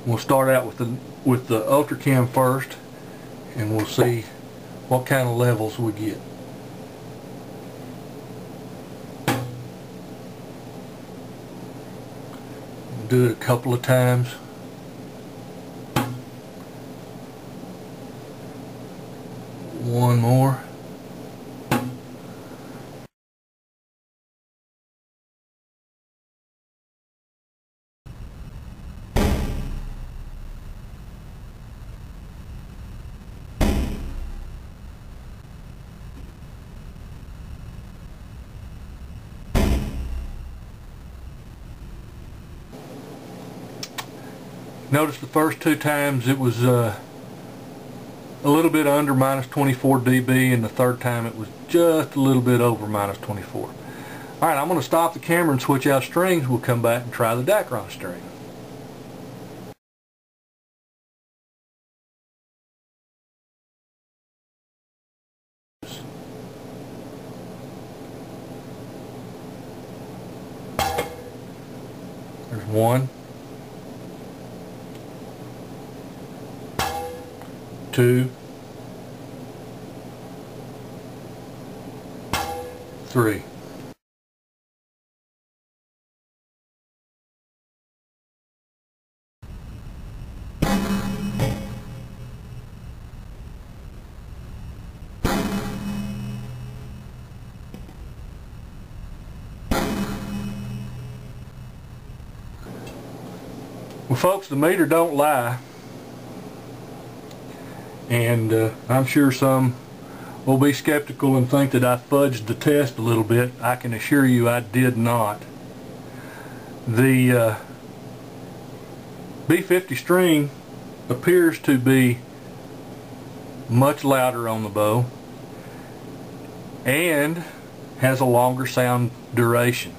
We'll start out with the ultra cam first, and we'll see what kind of levels we get. Do it a couple of times. One more. Notice the first two times it was a little bit under minus 24 dB, and the third time it was just a little bit over minus 24. Alright, I'm going to stop the camera and switch out strings. We'll come back and try the Dacron string. There's one, two, three. Well, folks, the meter don't lie, and I'm sure some will be skeptical and think that I fudged the test a little bit. I can assure you I did not. The B50 string appears to be much louder on the bow and has a longer sound duration.